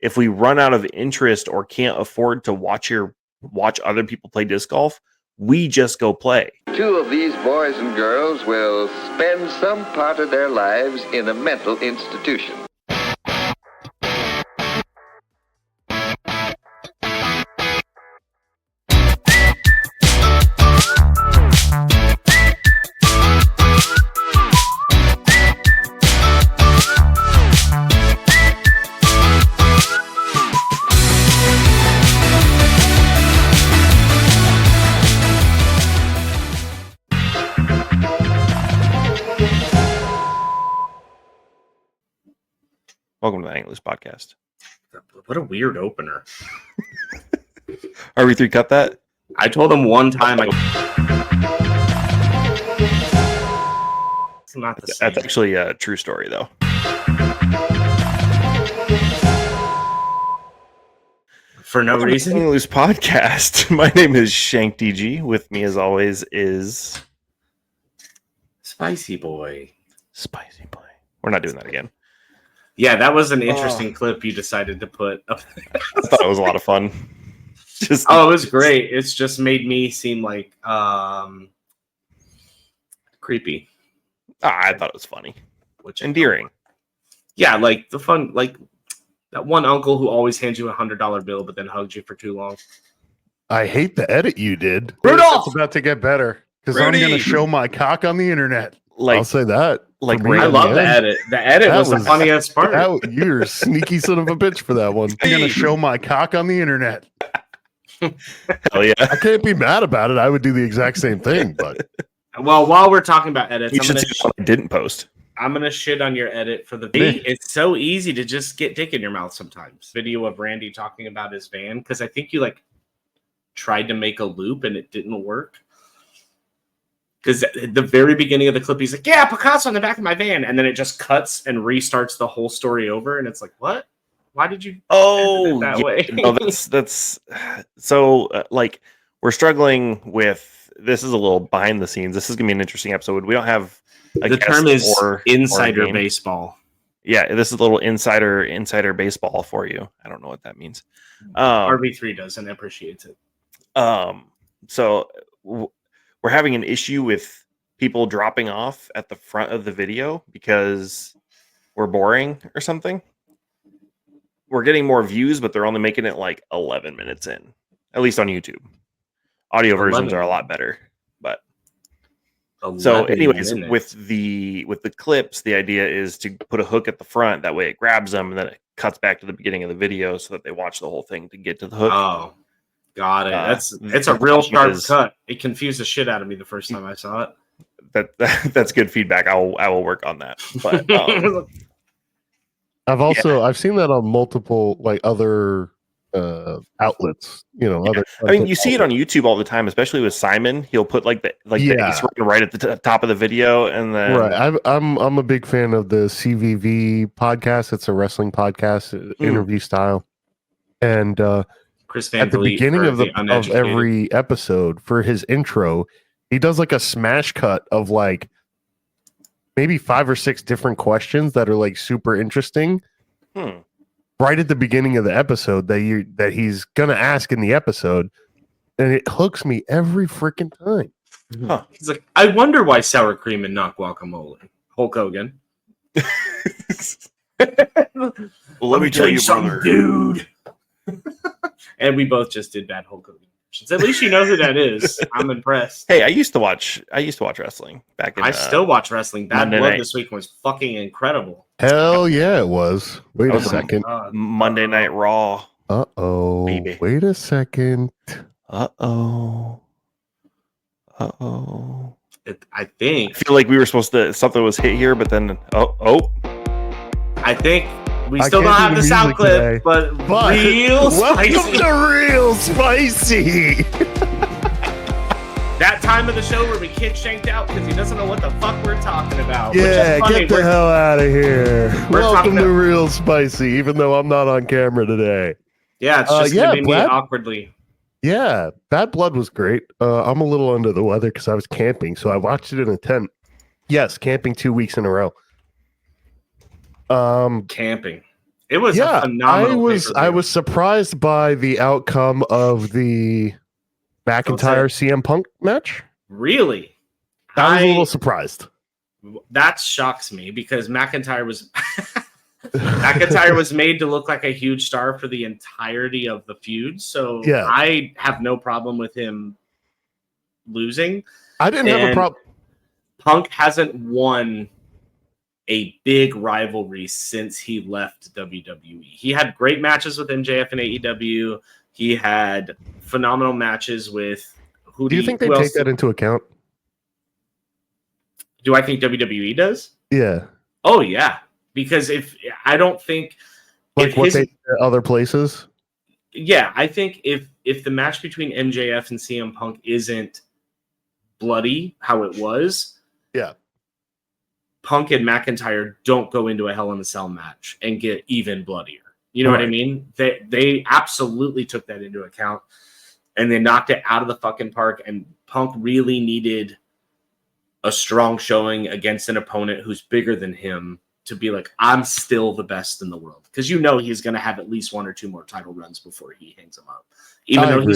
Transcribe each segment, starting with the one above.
if we run out of interest or can't afford to watch other people play disc golf, we just go play. Two of these boys and girls will spend some part of their lives in a mental institution. Welcome to the Hang Loose podcast. What a weird opener. RB3 cut that? I told him one time. It's not the same. That's actually a true story, though. For no reason. Hang Loose podcast. My name is Shank DG. With me, as always, is Spicy Boy. Spicy Boy. We're not doing that again. Yeah, that was an interesting clip you decided to put up there. I thought it was a lot of fun. It was great. It's just made me seem like creepy. I thought it was funny. Which endearing. Yeah, like the fun, like that one uncle who always hands you $100 bill but then hugs you for too long. I hate the edit you did. Rudolph! It's about to get better because I'm going to show my cock on the internet. I'll say that. Like I love the edit. The edit was the funniest part. You're a sneaky son of a bitch for that one. I'm going to show my cock on the internet. Hell yeah. I can't be mad about it. I would do the exact same thing. But well, while we're talking about edits, you should see what I didn't post. I'm going to shit on your edit for the video. It's so easy to just get dick in your mouth sometimes. Video of Randy talking about his van, because I think you tried to make a loop and it didn't work. Because at the very beginning of the clip, he's like, yeah, Picasso in the back of my van. And then it just cuts and restarts the whole story over. And it's like, what? Why did you edit it that way? No, that's so we're struggling with, this is a little behind the scenes. This is going to be an interesting episode. We don't have the term is insider baseball. Yeah, this is a little insider baseball for you. I don't know what that means. RB3 does and appreciates it. So we're having an issue with people dropping off at the front of the video because we're boring or something. We're getting more views, but they're only making it 11 minutes in, at least on YouTube. Audio versions are a lot better, but so anyways, with the clips, the idea is to put a hook at the front. That way it grabs them and then it cuts back to the beginning of the video so that they watch the whole thing to get to the hook. Oh, got it. It's a real sharp cut. It confused the shit out of me the first time I saw it. That's good feedback. I will work on that. But I've seen that on multiple other outlets. Other. I mean, you see it on YouTube all the time, especially with Simon. He'll put the ace right at the top of the video, and then right. I'm a big fan of the CVV podcast. It's a wrestling podcast, interview style, and Chris Van at the beginning of every episode for his intro, he does a smash cut of maybe 5 or 6 different questions that are super interesting. Right at the beginning of the episode that he's gonna ask in the episode, and it hooks me every freaking time. Huh. He's like, I wonder why sour cream and not guacamole. Hulk Hogan. Well, let me tell you something, brother. Dude. And we both just did bad Hulk Hogan. At least you know who that is. I'm impressed. Hey, I used to watch wrestling back in. I still watch wrestling. Bad Monday Blood night. This week was fucking incredible. Hell yeah, it was. Wait a second. Monday Night Raw. Uh-oh. Baby. Wait a second. Uh-oh. I think. I feel like we were supposed to, something was hit here, but then, I think we still don't have the sound clip, today. But real spicy. Welcome to Real Spicy. That time of the show where we kick Shanked out because he doesn't know what the fuck we're talking about. Yeah, get the hell out of here. Welcome to Real Spicy, even though I'm not on camera today. Yeah, it's just going to be me awkwardly. Yeah, Bad Blood was great. I'm a little under the weather because I was camping, so I watched it in a tent. Yes, camping 2 weeks in a row. Camping. It was a phenomenal. I was surprised by the outcome of the McIntyre CM Punk match. Really? I was a little surprised. That shocks me because McIntyre was McIntyre was made to look like a huge star for the entirety of the feud. So I have no problem with him losing. I didn't have a problem. Punk hasn't won a big rivalry since he left WWE. He had great matches with MJF and AEW. He had phenomenal matches with Do you think they take that into account? Do I think WWE does? Yeah. Oh yeah, because I don't think like what they did at other places. Yeah, I think if the match between MJF and CM Punk isn't bloody how it was, Punk and McIntyre don't go into a Hell in a Cell match and get even bloodier. You know what I mean? They absolutely took that into account, and they knocked it out of the fucking park. And Punk really needed a strong showing against an opponent who's bigger than him to be like, I'm still the best in the world. Because he's going to have at least 1 or 2 more title runs before he hangs him up. Even though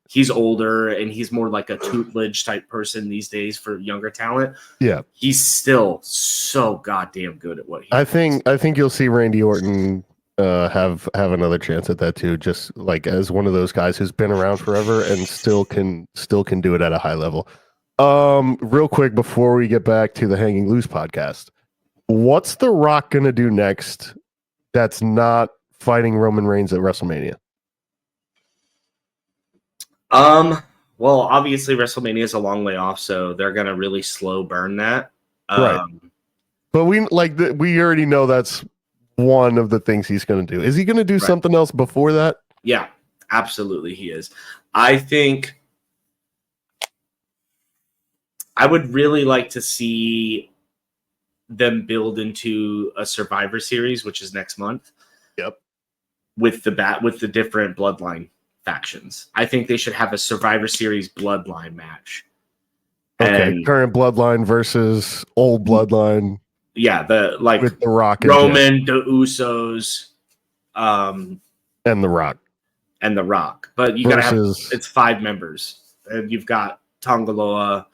he's older and he's more like a tutelage type person these days for younger talent. Yeah. He's still so goddamn good at what he does. I think you'll see Randy Orton have another chance at that too, just like as one of those guys who's been around forever and still can do it at a high level. Real quick before we get back to the Hanging Loose podcast, what's The Rock gonna do next that's not fighting Roman Reigns at WrestleMania? Well, obviously WrestleMania is a long way off, so they're gonna really slow burn that. Right. But we already know that's one of the things he's going to do. Is he going to do something else before that? Yeah, absolutely he is. I think I would really like to see them build into a Survivor Series, which is next month. Yep. With the different bloodline factions. I think they should have a Survivor Series bloodline match. Okay, and current bloodline versus old bloodline. Yeah, with The Rock, Roman, the Usos, and The Rock, But you gotta have it's 5 members, and you've got Tongaloa,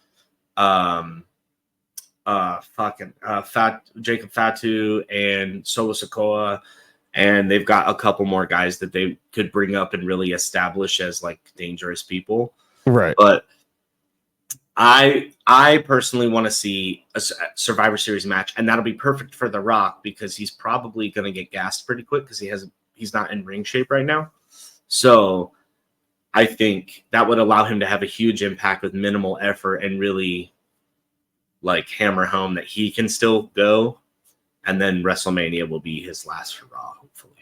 Jacob Fatu, and Solo Sikoa, and they've got a couple more guys that they could bring up and really establish as like dangerous people, right? But I personally want to see a Survivor Series match, and that'll be perfect for The Rock because he's probably going to get gassed pretty quick because he's not in ring shape right now. So I think that would allow him to have a huge impact with minimal effort and really like hammer home that he can still go. And then WrestleMania will be his last for Raw, hopefully.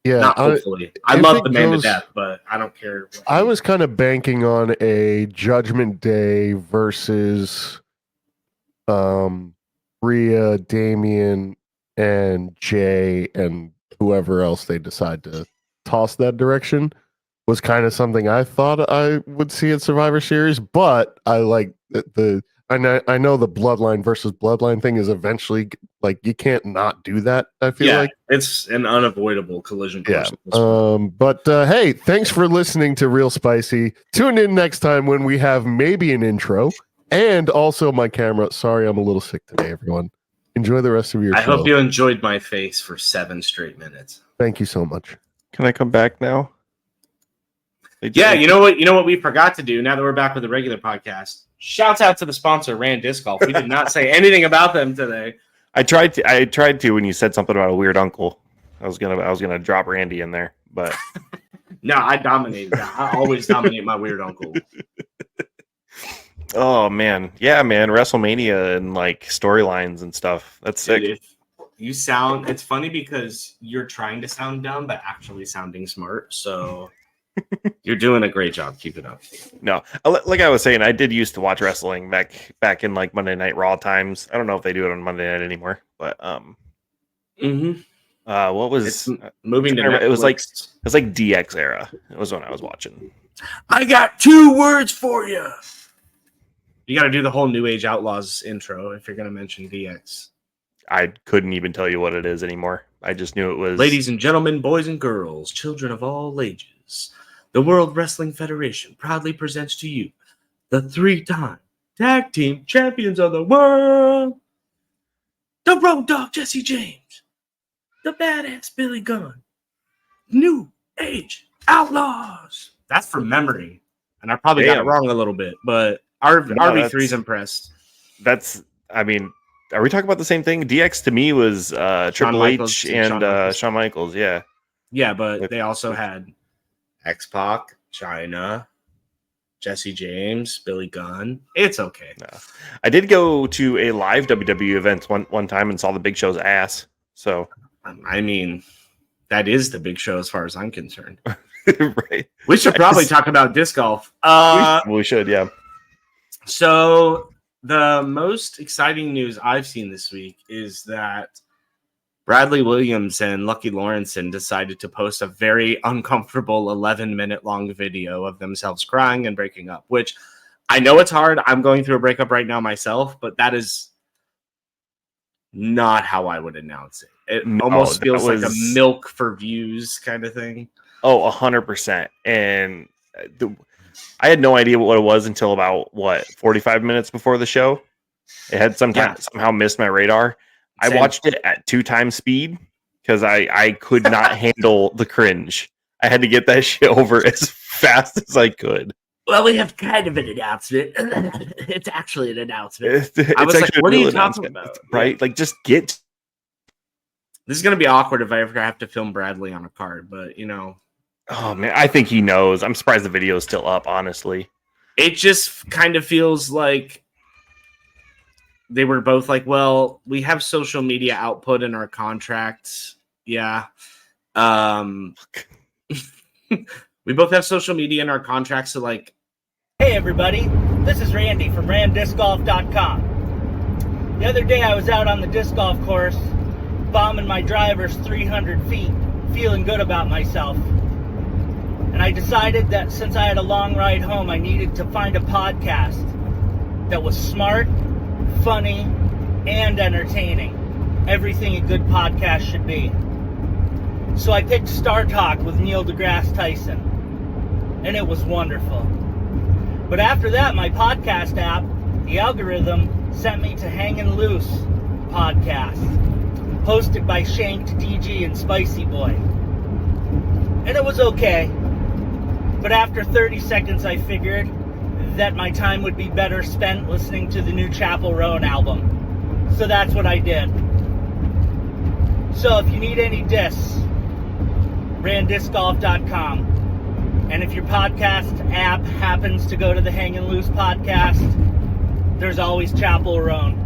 Yeah, not hopefully. I love the man to death, but I don't care. I was kind of banking on a Judgment Day versus Rhea, Damian, and Jay, and whoever else they decide to toss that direction was kind of something I thought I would see at Survivor Series. But I like I know the bloodline versus bloodline thing is eventually like you can't not do that. I feel like it's an unavoidable collision course. Yeah. But hey, thanks for listening to Real Spicy. Tune in next time when we have maybe an intro and also my camera. Sorry, I'm a little sick today, everyone. Enjoy the rest of your show. I hope you enjoyed my face for 7 straight minutes. Thank you so much. Can I come back now? Yeah, you know what we forgot to do now that we're back with the regular podcast. Shouts out to the sponsor, Rand Disc Golf. We did not say anything about them today. I tried to when you said something about a weird uncle. I was gonna drop Randy in there, but no, I dominated that. I always dominate my weird uncle. Oh man, yeah, man, WrestleMania and like storylines and stuff. That's sick. Dude, it's funny because you're trying to sound dumb, but actually sounding smart. So you're doing a great job. Keep it up. No, like I was saying, I did used to watch wrestling back in like Monday Night Raw times. I don't know if they do it on Monday night anymore, but what was it's moving to Netflix. It was like DX era. It was when I was watching. I got 2 words for you. You got to do the whole New Age Outlaws intro if you're going to mention DX. I couldn't even tell you what it is anymore, I just knew it was. Ladies and gentlemen, boys and girls, children of all ages, the World Wrestling Federation proudly presents to you the 3-time tag team champions of the world, the Road Dogg Jesse James, the Badass Billy Gunn, New Age Outlaws. That's from memory, and I probably got it wrong a little bit, but RV3's impressed. I mean, are we talking about the same thing? DX to me was Triple H and Shawn Michaels. Yeah. Yeah, but they also had X-Pac, China, Jesse James, Billy Gunn. It's okay. No. I did go to a live WWE event one time and saw the Big Show's ass. So, I mean, that is the Big Show as far as I'm concerned. Right. We should probably talk about disc golf. We should, yeah. So the most exciting news I've seen this week is that Bradley Williams and Lucky Lawrenson decided to post a very uncomfortable 11-minute long video of themselves crying and breaking up, which I know it's hard. I'm going through a breakup right now myself, but that is not how I would announce it. It almost feels like a milk for views kind of thing. Oh, 100%. And I had no idea what it was until about 45 minutes before the show. It had somehow missed my radar. Same. I watched it at 2x speed because I could not handle the cringe. I had to get that shit over as fast as I could. Well, we have kind of an announcement. It's actually an announcement. I was like, what are you talking about? Right? Like, just get. This is going to be awkward if I ever have to film Bradley on a card, but, you know. Oh, man, I think he knows. I'm surprised the video is still up, honestly. It just kind of feels like they were both like, well, we have social media output in our contracts. Yeah. We both have social media in our contracts. So, like, hey, everybody. This is Randy from RandDiscGolf.com. The other day I was out on the disc golf course, bombing my drivers 300 feet, feeling good about myself. And I decided that since I had a long ride home, I needed to find a podcast that was smart, funny, and entertaining. Everything a good podcast should be. So I picked Star Talk with Neil deGrasse Tyson, and it was wonderful. But after that, my podcast app, the algorithm, sent me to Hangin' Loose podcast, hosted by Shanked DG and Spicy Boy. And it was okay. But after 30 seconds, I figured that my time would be better spent listening to the new Chapel Roan album. So that's what I did. So if you need any discs, RandDiscGolf.com. And if your podcast app happens to go to the Hangin' Loose podcast, there's always Chapel Roan.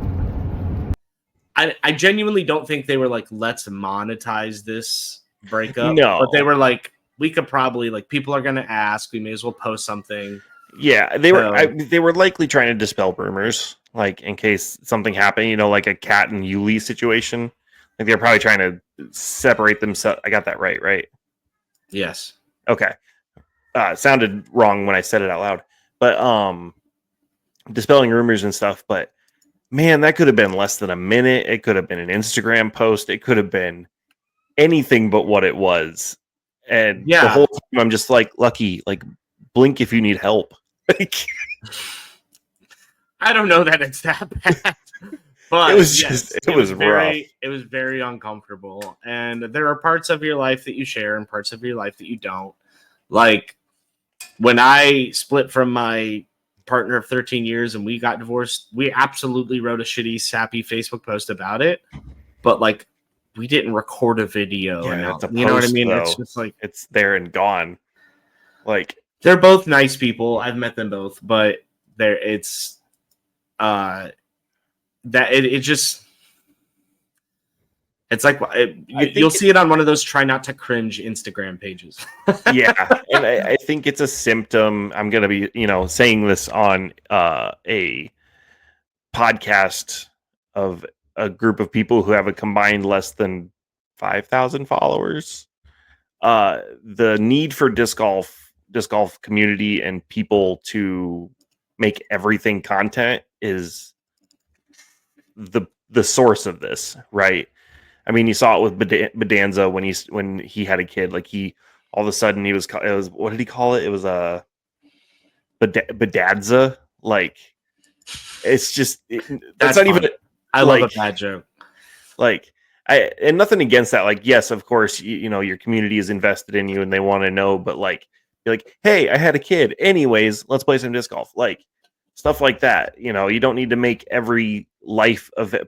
I genuinely don't think they were like, let's monetize this breakup. No. But they were like, we could probably, like, people are going to ask. We may as well post something. Yeah, they were likely trying to dispel rumors, like, in case something happened, you know, like a Kat and Yuli situation. Like, they're probably trying to separate themselves. I got that right? Yes. Okay. Sounded wrong when I said it out loud. But dispelling rumors and stuff. But, man, that could have been less than a minute. It could have been an Instagram post. It could have been anything but what it was. And the whole time I'm just like, Lucky, like, blink if you need help. Like, I don't know that it's that bad. But it was it was rough. It was very uncomfortable. And there are parts of your life that you share and parts of your life that you don't. Like, when I split from my partner of 13 years and we got divorced, we absolutely wrote a shitty, sappy Facebook post about it. But, like, we didn't record a video. Yeah, you know what I mean? Though. It's just like, it's there and gone. Like, they're both nice people. I've met them both, but it's like you'll see it on one of those try not to cringe Instagram pages. Yeah, and I think it's a symptom. I'm going to be, saying this on a podcast of a group of people who have a combined less than 5,000 followers. The need for disc golf community and people to make everything content is the source of this, right? I mean, you saw it with Bedanza when he had a kid. Like all of a sudden it was what did he call it? It was a Bedadza. Like it's just that's not fun. even. I love a bad joke. Like and nothing against that. Like yes, of course, you know your community is invested in you and they want to know. But like you're like, hey, I had a kid. Anyways, let's play some disc golf. Like stuff like that. You know, you don't need to make every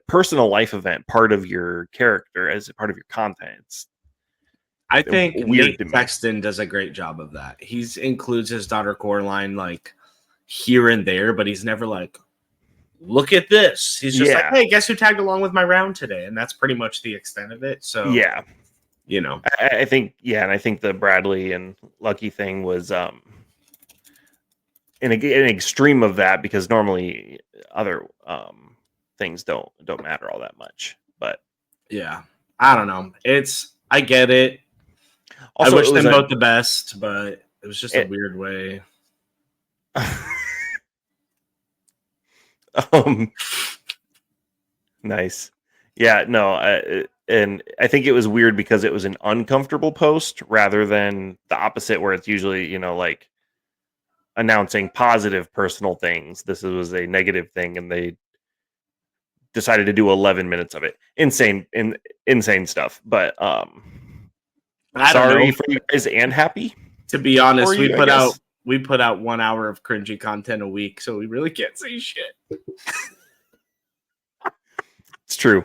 personal life event part of your character as a part of your content. I think Nate Sexton does a great job of that. He includes his daughter Coraline like here and there, but he's never like, look at this. He's just like, hey, guess who tagged along with my round today? And that's pretty much the extent of it. So yeah, you know, I think and I think the Bradley and Lucky thing was an extreme of that because normally other things don't matter all that much. But yeah, I don't know. I get it. Also, I wish them both the best, but it was just a weird way. Nice. Yeah, no, and I think it was weird because it was an uncomfortable post rather than the opposite where it's usually, you know, like announcing positive personal things. This was a negative thing and they decided to do 11 minutes of it. Insane stuff. But sorry for you guys and happy. To be honest, we put out 1 hour of cringy content a week, so we really can't say shit. It's true.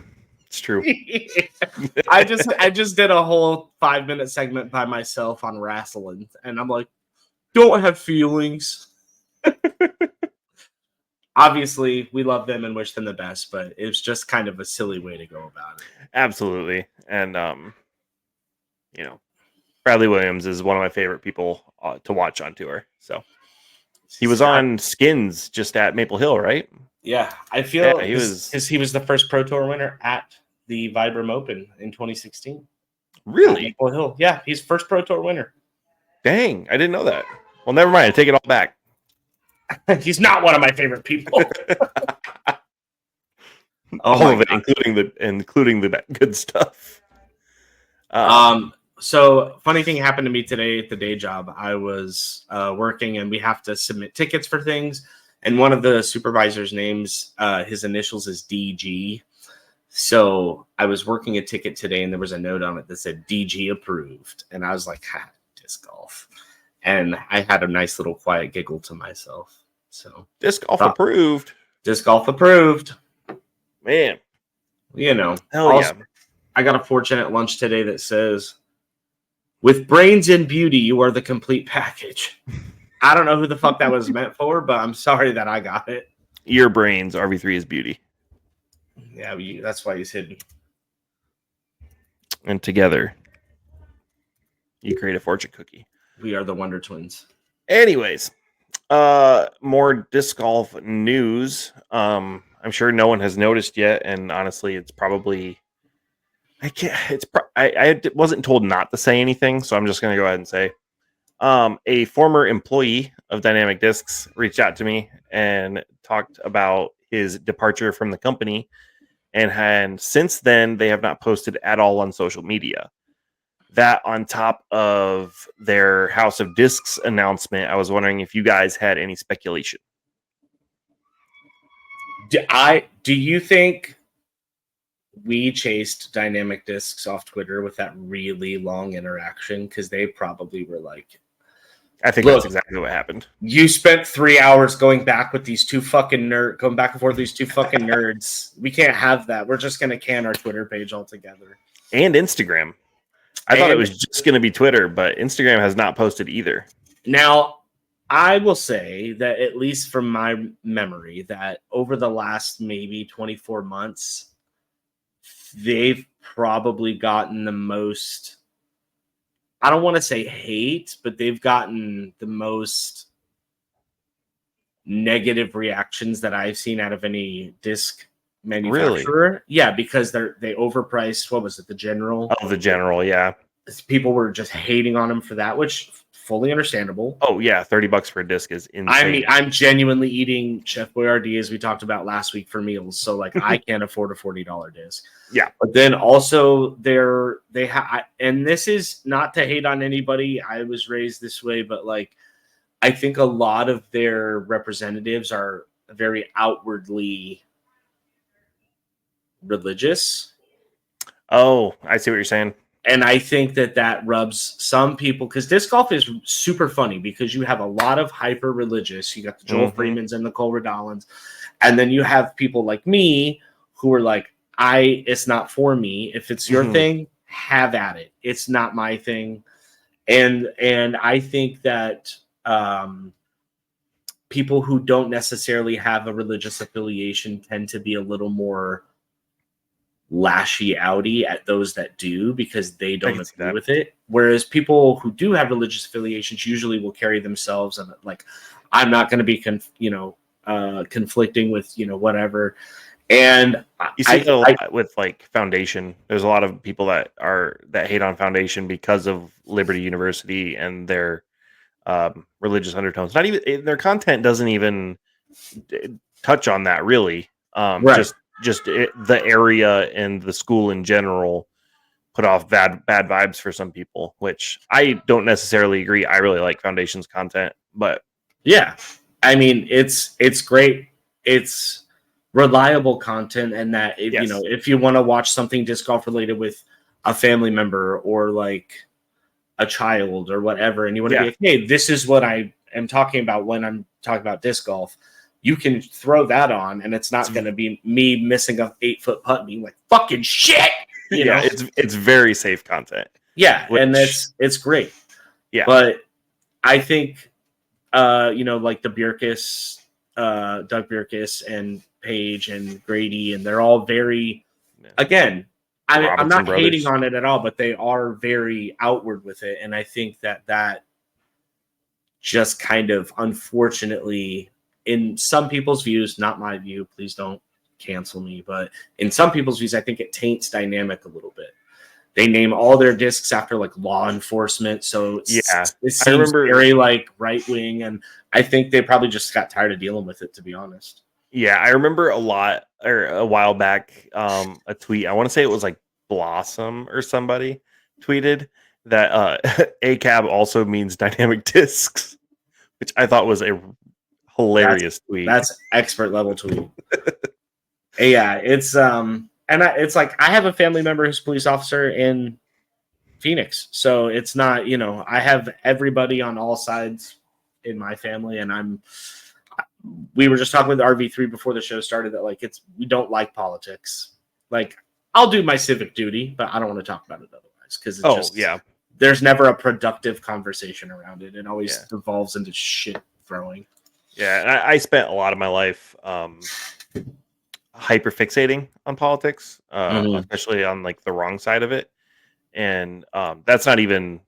I just did a whole 5-minute segment by myself on wrestling, and I'm like, don't have feelings. Obviously, we love them and wish them the best, but it was just kind of a silly way to go about it. Absolutely, and you know, Bradley Williams is one of my favorite people to watch on tour. So he was on Skins just at Maple Hill, right? Yeah, I feel he was the first Pro Tour winner at the Vibram Open in 2016. Really? Maple Hill. Yeah, he's first Pro Tour winner. Dang, I didn't know that. Well, never mind. I take it all back. He's not one of my favorite people. All of it, including the good stuff. So funny thing happened to me today at the day job. I was working and we have to submit tickets for things. And one of the supervisor's names, his initials is DG. So I was working a ticket today and there was a note on it that said DG approved. And I was like, disc golf. And I had a nice little quiet giggle to myself. So disc golf approved. Disc golf approved. Man. You know. Hell yeah. I got a fortunate lunch today that says, with brains and beauty, you are the complete package. I don't know who the fuck that was meant for, but I'm sorry that I got it. Your brains, RV3 is beauty. Yeah, that's why he's hidden. And together, you create a fortune cookie. We are the Wonder Twins. Anyways, more disc golf news. I'm sure no one has noticed yet, and honestly, it's probably I wasn't told not to say anything, so I'm just going to go ahead and say. A former employee of Dynamic Discs reached out to me and talked about his departure from the company. And since then, they have not posted at all on social media. That on top of their House of Discs announcement, I was wondering if you guys had any speculation. Do you think we chased Dynamic Discs off Twitter with that really long interaction? Because they probably were like, I think that's exactly what happened. You spent 3 hours going back with these two fucking going back and forth with these two fucking nerds. We can't have that. We're just going to can our Twitter page altogether. And Instagram. I thought it was just going to be Twitter, but Instagram has not posted either. Now, I will say that at least from my memory, that over the last maybe 24 months, they've probably gotten the most, I don't want to say hate, but they've gotten the most negative reactions that I've seen out of any disc manufacturer. Really? Yeah, because they overpriced, what was it, the General? Oh, the General, yeah. People were just hating on them for that, which fully understandable. Oh yeah, $30 for a disc is insane. I mean, I'm genuinely eating Chef Boyardee, as we talked about last week, for meals, so like I can't afford a $40 disc. Yeah, but then also they have, and this is not to hate on anybody. I was raised this way, but like I think a lot of their representatives are very outwardly religious. Oh, I see what you're saying. And I think that rubs some people, because disc golf is super funny because you have a lot of hyper religious. You got the Joel Freemans and Nicole Redolans, and then you have people like me who are like, it's not for me. If it's your thing, have at it. It's not my thing. And I think that people who don't necessarily have a religious affiliation tend to be a little more lashy outy at those that do, because they don't agree with it. Whereas people who do have religious affiliations usually will carry themselves and like, I'm not going to be conflicting with whatever. And you see a lot with like Foundation. There's a lot of people that hate on Foundation because of Liberty University and their religious undertones. Not even their content doesn't even touch on that really. Right. Just the area and the school in general put off bad vibes for some people, which I don't necessarily agree. I really like Foundation's content, but yeah, I mean, it's great. It's reliable content, and that if you want to watch something disc golf related with a family member or like a child or whatever, and you want to be like, hey, this is what I am talking about when I'm talking about disc golf, you can throw that on, and it's not going to be me missing a 8-foot putt being like, fucking shit. You know? It's very safe content. Yeah, and it's great. Yeah, but I think like the Bjerkes, Doug Bjerkes and Paige and Grady, and they're all very, again, I'm not hating on it at all, but they are very outward with it, and I think that just kind of, unfortunately, in some people's views, not my view, please don't cancel me, but in some people's views, I think it taints dynamic a little bit. They name all their discs after like law enforcement, so it seems very like right wing, and I think they probably just got tired of dealing with it, to be honest. Yeah, I remember a while back, a tweet. I want to say it was like Blossom or somebody tweeted that ACAB also means dynamic discs, which I thought was a hilarious tweet. That's expert level tweet. Yeah, it's it's like, I have a family member who's a police officer in Phoenix, so it's not, I have everybody on all sides in my family, and we were just talking with RV3 before the show started that like we don't like politics. Like, I'll do my civic duty, but I don't want to talk about it otherwise, because there's never a productive conversation around it. It always devolves into shit throwing. Yeah, I spent a lot of my life hyper fixating on politics, especially on like the wrong side of it, and that's not even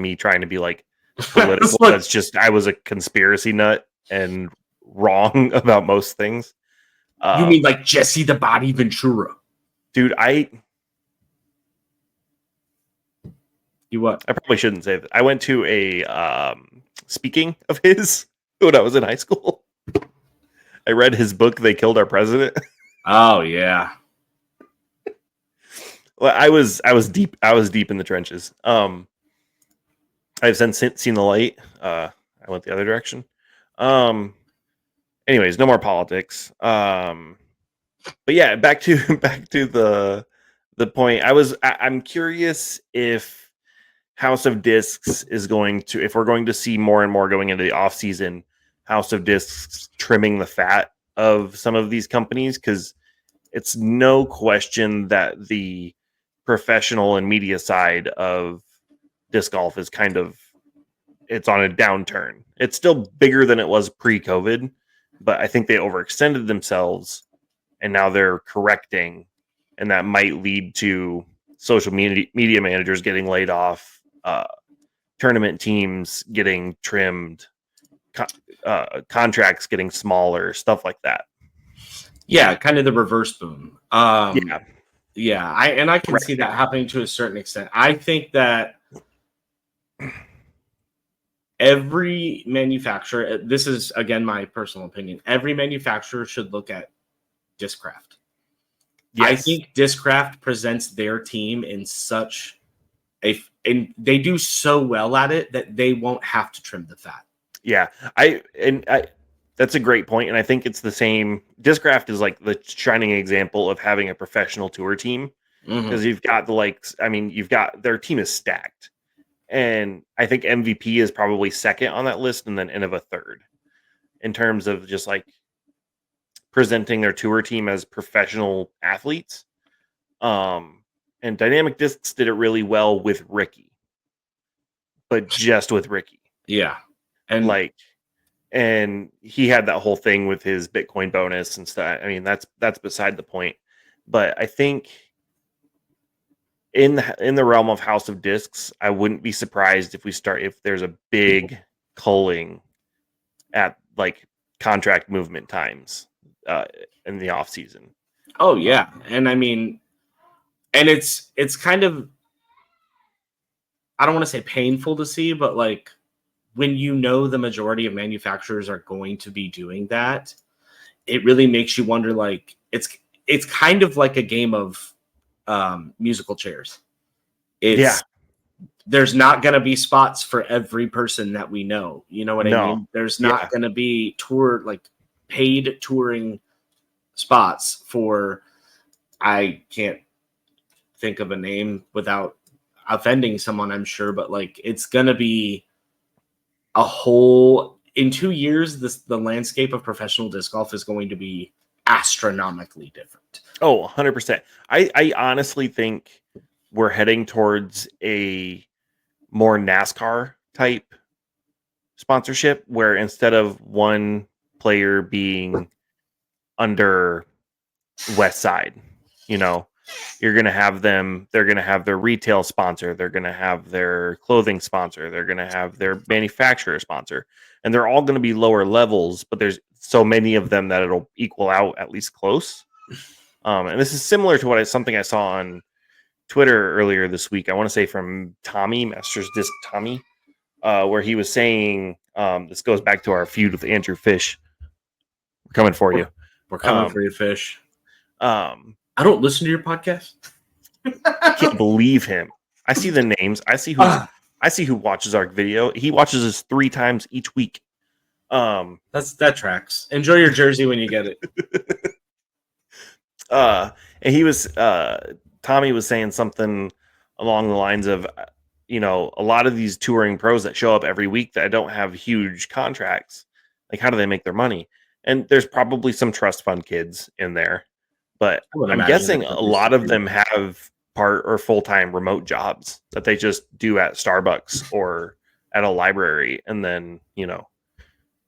me trying to be like political. That's just, I was a conspiracy nut and wrong about most things. You mean like Jesse the Body Ventura? Dude, You what? I probably shouldn't say that. I went to a speaking of his when I was in high school. I read his book, They Killed Our President. Oh yeah. Well, I was deep in the trenches. I've since seen the light. I went the other direction. Anyways, no more politics. But yeah, back to the point. I'm curious if House of Discs is going to, if we're going to see more and more going into the off season, House of Discs trimming the fat of some of these companies, because it's no question that the professional and media side of disc golf is it's on a downturn. It's still bigger than it was pre-COVID, but I think they overextended themselves and now they're correcting, and that might lead to social media managers getting laid off, tournament teams getting trimmed, contracts getting smaller, stuff like that. Yeah, kind of the reverse boom. I can see that happening to a certain extent. I think that every manufacturer, this is again my personal opinion, every manufacturer should look at Discraft. Yes. I think Discraft presents their team in such and they do so well at it that they won't have to trim the fat. Yeah, I that's a great point, and I think it's the same. Discraft is like the shining example of having a professional tour team, because you've got you've got their team is stacked, and I think MVP is probably second on that list, and then Innova third in terms of just like presenting their tour team as professional athletes. And Dynamic Discs did it really well with Ricky, but just with Ricky. Yeah. And he had that whole thing with his Bitcoin bonus and stuff. I mean, that's beside the point. But I think in the realm of House of Discs, I wouldn't be surprised if there's a big culling at like contract movement times in the off season. Oh yeah, and I mean, and it's kind of, I don't want to say painful to see, but like when you know the majority of manufacturers are going to be doing that, it really makes you wonder. Like it's kind of like a game of musical chairs. There's not going to be spots for every person that we know. You know what I mean? There's not going to be paid touring spots for, I can't think of a name without offending someone, I'm sure, but like it's going to be a whole, in 2 years, the landscape of professional disc golf is going to be astronomically different. Oh, 100%. I honestly think we're heading towards a more NASCAR type sponsorship, where instead of one player being under West Side, you're going to have they're going to have their retail sponsor, they're going to have their clothing sponsor, they're going to have their manufacturer sponsor, and they're all going to be lower levels, but there's so many of them that it'll equal out at least close. And this is similar to something I saw on Twitter earlier this week. I want to say from Tommy, Masters Disc Tommy, where he was saying, this goes back to our feud with Andrew Fish. We're coming for you. We're coming for you, Fish. I don't listen to your podcast. I can't believe him. I see the names. I see who watches our video. He watches us 3 times each week. That tracks. Enjoy your jersey when you get it. And he was Tommy was saying something along the lines of, a lot of these touring pros that show up every week that don't have huge contracts, like how do they make their money? And there's probably some trust fund kids in there, but I'm guessing a lot of them have part or full-time remote jobs that they just do at Starbucks or at a library, and then,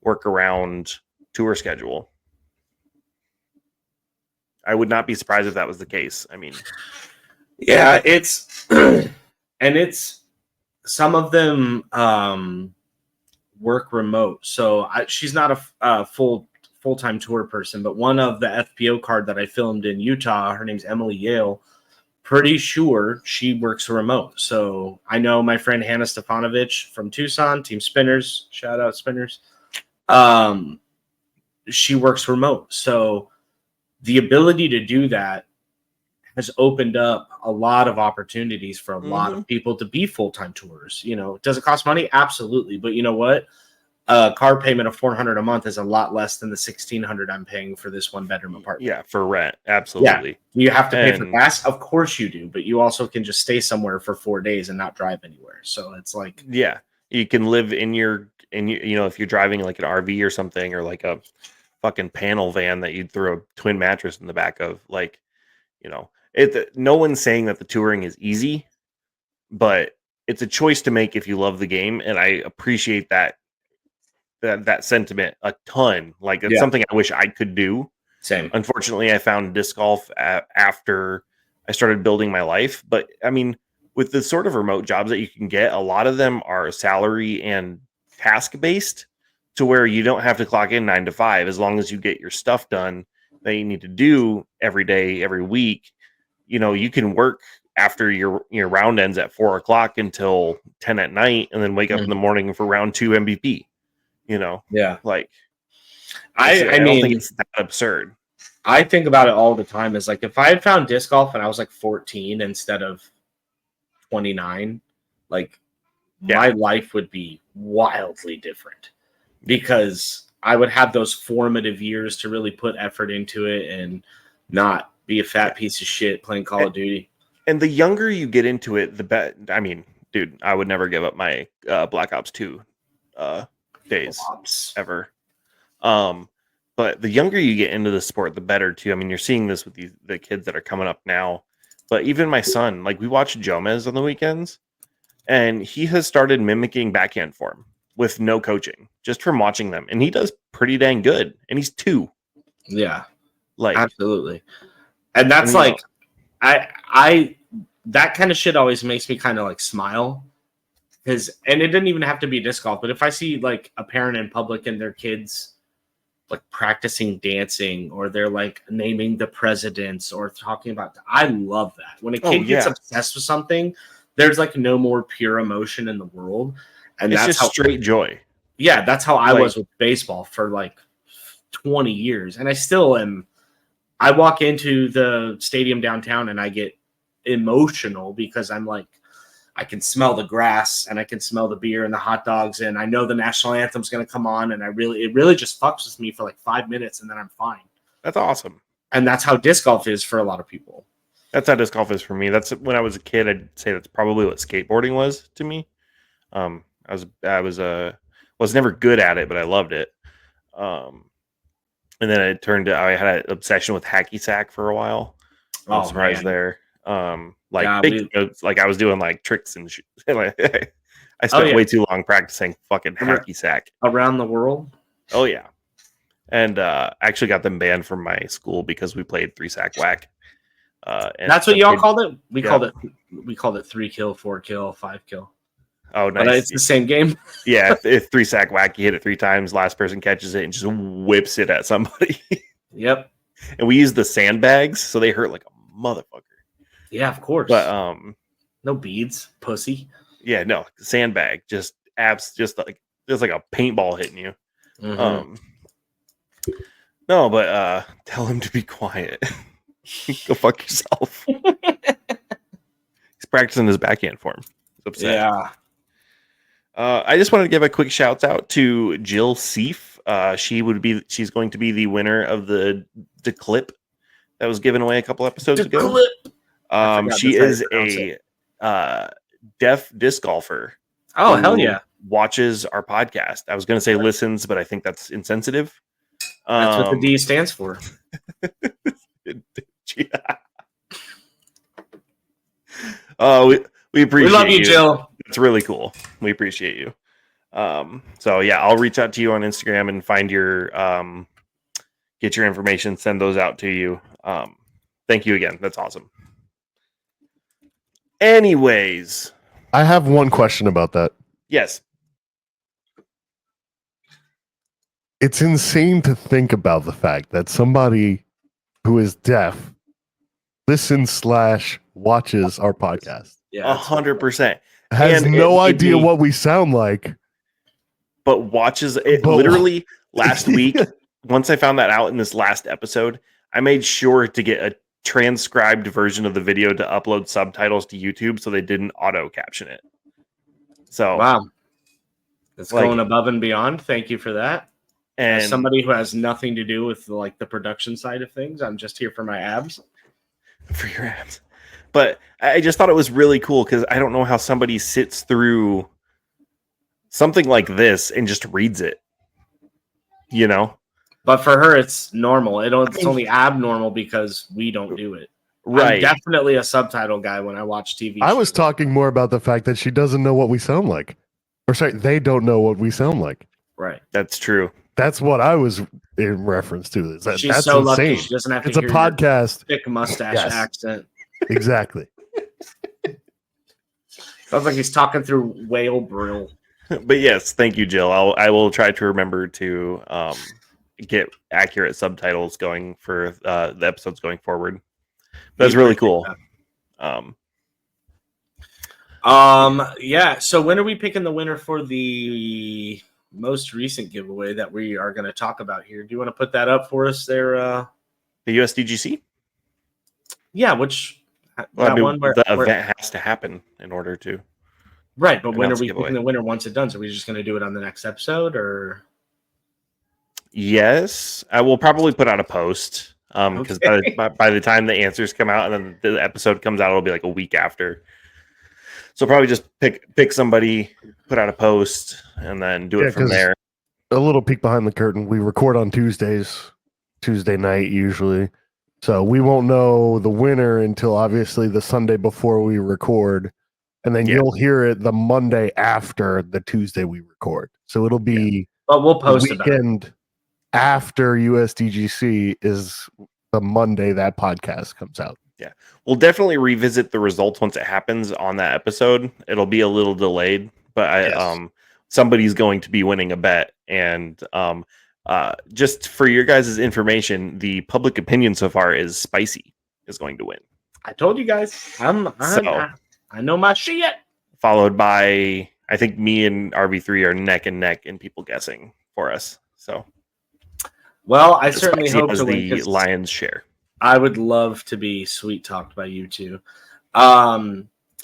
work around tour schedule. I would not be surprised if that was the case. I mean, yeah, it's some of them work remote. So she's not a full-time tour person, but one of the FPO card that I filmed in Utah, her name's Emily Yale. Pretty sure she works remote. So I know my friend Hannah Stefanovich from Tucson, Team Spinners, shout out Spinners. She works remote. So the ability to do that has opened up a lot of opportunities for a lot of people to be full-time tours. Does it cost money? Absolutely. But you know what? A car payment of $400 a month is a lot less than the $1,600 I'm paying for this 1-bedroom apartment. Yeah, for rent. Absolutely. Yeah. You have to pay for gas? Of course you do. But you also can just stay somewhere for 4 days and not drive anywhere. So it's like... Yeah. You can live in your if you're driving like an RV or something, or like a fucking panel van that you'd throw a twin mattress in the back of, like, no one's saying that the touring is easy, but it's a choice to make if you love the game. And I appreciate that sentiment a ton. Like, it's something I wish I could do. Same. Unfortunately, I found disc golf after I started building my life. But I mean, with the sort of remote jobs that you can get, a lot of them are salary and task based, to where you don't have to clock in 9 to 5. As long as you get your stuff done that you need to do every day, every week, you can work after your round ends at 4 o'clock until 10 at night, and then wake up in the morning for round 2 MVP. Yeah. Like I don't mean, think it's that absurd. I think about it all the time. Is like if I had found disc golf and I was like 14 instead of 29, like my life would be wildly different because I would have those formative years to really put effort into it and not be a fat piece of shit playing Call of Duty. And the younger you get into it, the better. I mean, dude, I would never give up my Black Ops 2 days ever. But the younger you get into the sport, the better too. I mean, you're seeing this with the kids that are coming up now. But even my son, like we watch Jomez on the weekends, and he has started mimicking backhand form with no coaching, just from watching them, and he does pretty dang good. And he's 2. Yeah, like absolutely. And that's like, I that kind of shit always makes me kind of like smile. And it didn't even have to be disc golf, but if I see like a parent in public and their kids like practicing dancing, or they're like naming the presidents or talking about, I love that. When a kid gets obsessed with something, there's like no more pure emotion in the world. And it's that's just straight joy. Yeah, that's how I was with baseball for like 20 years. And I still am. I walk into the stadium downtown and I get emotional because I'm like, I can smell the grass and I can smell the beer and the hot dogs, and I know the national anthem's going to come on, and it really just fucks with me for like 5 minutes, and then I'm fine. That's awesome. And that's how disc golf is for a lot of people. That's how disc golf is for me. That's when I was a kid. I'd say that's probably what skateboarding was to me. I was never good at it, but I loved it. And then I had an obsession with hacky sack for a while. I was surprised there. Like I was doing like tricks and shit. I spent way too long practicing fucking hacky sack around the world. Oh yeah. And I actually got them banned from my school because we played 3-sack whack. And that's what y'all called it? We called it 3 kill, 4 kill, 5 kill. Oh, nice. But it's the same game. Yeah, if 3-sack whack, you hit it 3 times, last person catches it and just whips it at somebody. Yep. And we use the sandbags, so they hurt like a motherfucker. Yeah, of course. But no beads, pussy. Yeah, no, sandbag, just like a paintball hitting you. Mm-hmm. No, but tell him to be quiet. Go fuck yourself. He's practicing his backhand form. He's upset. Yeah. I just wanted to give a quick shout out to Jill Seif. She's going to be the winner of the clip that was given away a couple episodes ago. She is a deaf disc golfer. Oh, hell yeah. Watches our podcast. I was going to say listens, but I think that's insensitive. That's what the D stands for. Oh, we appreciate We love you, Jill. It's really cool. We appreciate you. So yeah, I'll reach out to you on Instagram and find your get your information, send those out to you. Thank you again. That's awesome. Anyways, I have one question about that. Yes. It's insane to think about the fact that somebody who is deaf listens/watches our podcast. Yeah, 100%. Has no idea what we sound like, but watches it. Literally last week, once I found that out in this last episode, I made sure to get a transcribed version of the video to upload subtitles to YouTube so they didn't auto caption it. So wow, it's going above and beyond. Thank you for that. And as somebody who has nothing to do with like the production side of things, I'm just here for my abs. For your abs. But I just thought it was really cool because I don't know how somebody sits through something like this and just reads it. You know? But for her, it's normal. It's only abnormal because we don't do it. Right. I'm definitely a subtitle guy when I watch TV. I was talking more about the fact that she doesn't know what we sound like. Or sorry, they don't know what we sound like. Right. That's true. That's what I was in reference to. She's that's so insane. lucky she doesn't have to hear a podcast. Thick mustache accent. Exactly. Sounds like he's talking through whale brill. But yes, thank you, Jill. I will try to remember to get accurate subtitles going for the episodes going forward. That's really cool. Yeah. So when are we picking the winner for the most recent giveaway that we are going to talk about here? Do you want to put that up for us there? The USDGC? Yeah, which Well, I mean, one where the event has to happen in order to. Right, but when are announce we giveaway. picking the winner once it's done? So are we just going to do it on the next episode, or? Yes, I will probably put out a post because Okay. by the time the answers come out and then the episode comes out, it'll be like a week after. So probably just pick somebody, put out a post, and then do it from there. A little peek behind the curtain. We record on Tuesdays, Tuesday night usually. So we won't know the winner until obviously the Sunday before we record. And then you'll hear it the Monday after the Tuesday we record. So it'll be but we'll post the weekend after USDGC is the Monday that podcast comes out. Yeah. We'll definitely revisit the results once it happens on that episode. It'll be a little delayed, but somebody's going to be winning a bet. And just for your guys' information, the public opinion so far is Spicy is going to win. I told you guys. I know my shit. Followed by, I think me and RB3 are neck and neck in people guessing for us. So, well, I certainly hope to win the lion's share. I would love to be sweet talked by you two. I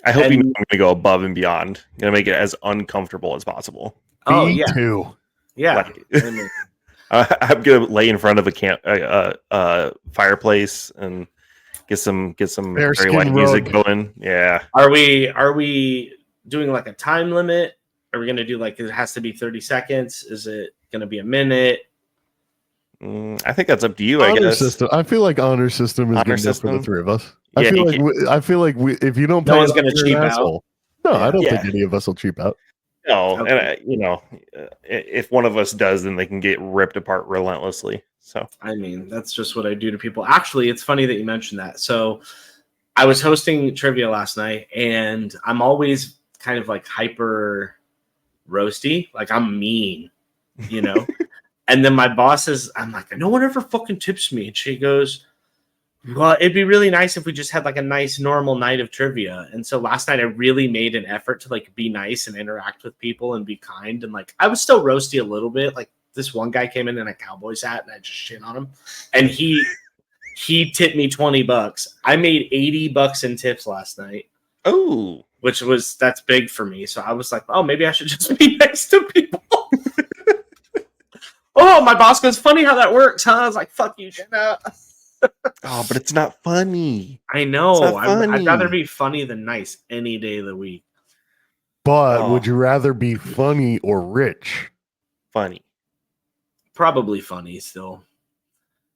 hope you know I'm going to go above and beyond. I'm going to make it as uncomfortable as possible. Me too. Yeah. I'm going to lay in front of a fireplace and get some very light music going. Yeah. Are we doing like a time limit? Are we going to do like it has to be 30 seconds? Is it going to be a minute? I think that's up to you. I guess. System. I feel like honor system is good enough for the three of us. Yeah, I feel like if you don't, no one's going to cheap out. No, I don't think any of us will cheap out. No, okay. And if one of us does, then they can get ripped apart relentlessly. So I mean, that's just what I do to people. Actually, it's funny that you mentioned that. So I was hosting trivia last night, and I'm always kind of like hyper roasty, like I'm mean, And then my boss says, I'm like, no one ever fucking tips me. And she goes, well, it'd be really nice if we just had like a nice normal night of trivia. And so last night I really made an effort to like be nice and interact with people and be kind. And like, I was still roasty a little bit. Like this one guy came in a Cowboys hat and I just shit on him. And he tipped me $20. I made $80 in tips last night. Oh, that's big for me. So I was like, oh, maybe I should just be nice to people. Oh, my boss goes, funny how that works, huh? I was like, fuck you, Jenna. Oh, but it's not funny. I know. I'd rather be funny than nice any day of the week. But would you rather be funny or rich? Funny. Probably funny still.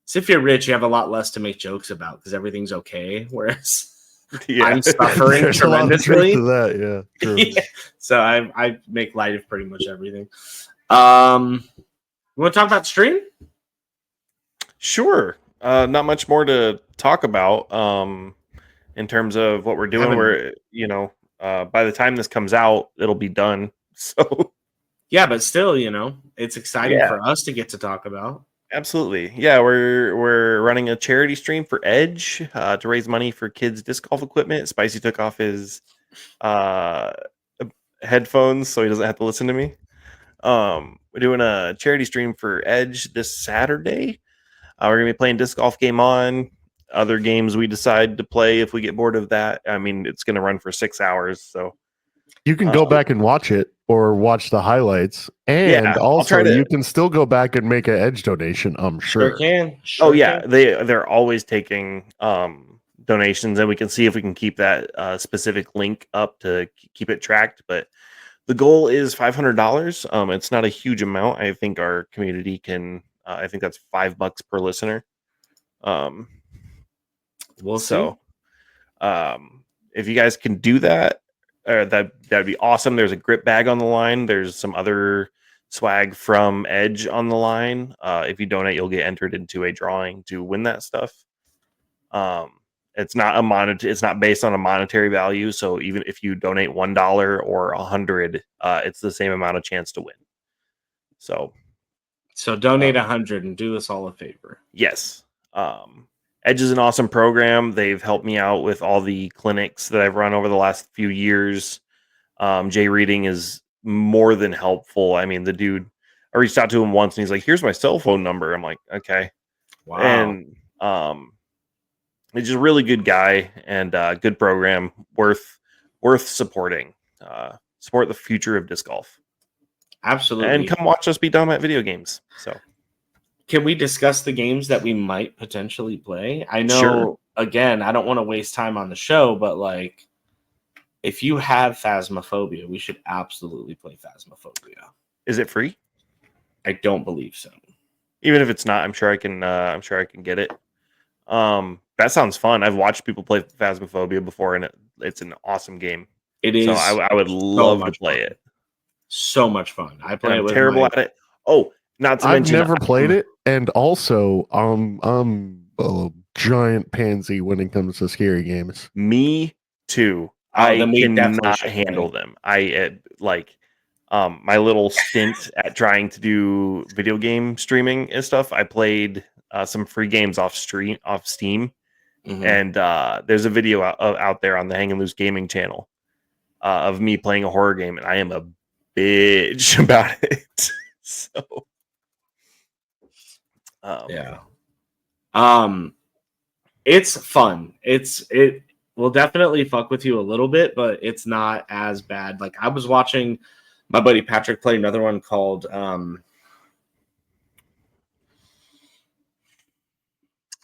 So if you're rich, you have a lot less to make jokes about because everything's okay. Whereas I'm suffering tremendously. That, yeah, yeah. So I make light of pretty much everything. You want to talk about stream? Sure. Not much more to talk about in terms of what we're doing. We're, by the time this comes out, it'll be done. So, yeah, but still, it's exciting for us to get to talk about. Absolutely. Yeah, we're running a charity stream for Edge to raise money for kids' disc golf equipment. Spicy took off his headphones so he doesn't have to listen to me. We're doing a charity stream for Edge this Saturday. We're going to be playing Disc Golf Game On. Other games we decide to play if we get bored of that. I mean, it's going to run for 6 hours. So you can go back and watch it or watch the highlights. And also you can still go back and make an Edge donation, I'm sure. Sure can. They're always taking donations, and we can see if we can keep that specific link up to keep it tracked. But the goal is $500. It's not a huge amount. I think our community can. I think that's $5 per listener. We'll see. If you guys can do that, that'd be awesome. There's a grip bag on the line. There's some other swag from Edge on the line. If you donate, you'll get entered into a drawing to win that stuff. It's not it's not based on a monetary value. So even if you donate $1 or $100, it's the same amount of chance to win. So donate 100 and do us all a favor. Yes. Edge is an awesome program. They've helped me out with all the clinics that I've run over the last few years. Jay Reading is more than helpful. I mean, the dude, I reached out to him once and he's like, here's my cell phone number. I'm like, okay. Wow. And he's just a really good guy and good program, worth supporting. Support the future of disc golf. Absolutely. And come watch us be dumb at video games. So can we discuss the games that we might potentially play? I know, Sure. Again, I don't want to waste time on the show, but like, if you have Phasmophobia, we should absolutely play Phasmophobia. Is it free? I don't believe so. Even if it's not, I'm sure I can get it. That sounds fun. I've watched people play Phasmophobia before, and it's an awesome game. It is. So I would love to play it. So much fun. I play And it I'm with terrible at it. Oh, not to I've mention, never played it, and also I'm a giant pansy when it comes to scary games. Me too. I cannot handle them. I my little stint at trying to do video game streaming and stuff. I played some free games off Steam, and there's a video out there on the Hang and Loose Gaming channel of me playing a horror game, and I am a bitch about it. So, yeah, it's fun. It will definitely fuck with you a little bit, but it's not as bad. Like I was watching my buddy Patrick play another one called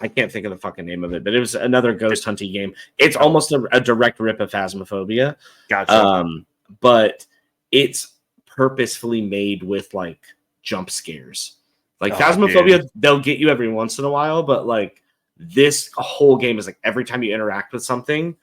I can't think of the fucking name of it, but it was another ghost hunting game. It's almost a direct rip of Phasmophobia. Gotcha. But it's purposefully made with like jump scares. Like Phasmophobia, dude, they'll get you every once in a while, but like this whole game is like every time you interact with something,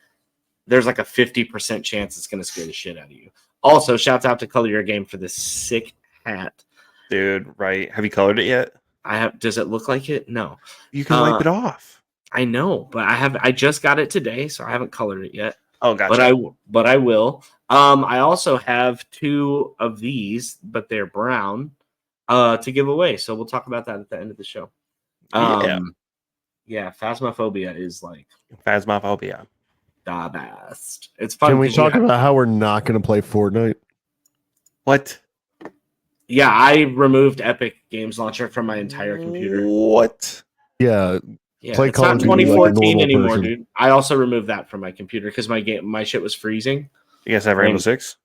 there's like a 50% chance it's going to scare the shit out of you. Also, shouts out to Color Your Game for this sick hat. Dude, right. Have you colored it yet? I have. Does it look like it? No. You can wipe it off. I know, but I just got it today, so I haven't colored it yet. Oh, gotcha. But I will. I also have 2 of these, but they're brown, to give away. So we'll talk about that at the end of the show. Yeah, Phasmophobia is like Phasmophobia. The best. It's fun. Can we talk about how we're not going to play Fortnite? What? Yeah, I removed Epic Games Launcher from my entire computer. What? Yeah, play it's not 2014 anymore, dude. I also removed that from my computer because my shit was freezing. You guys have Rainbow Six?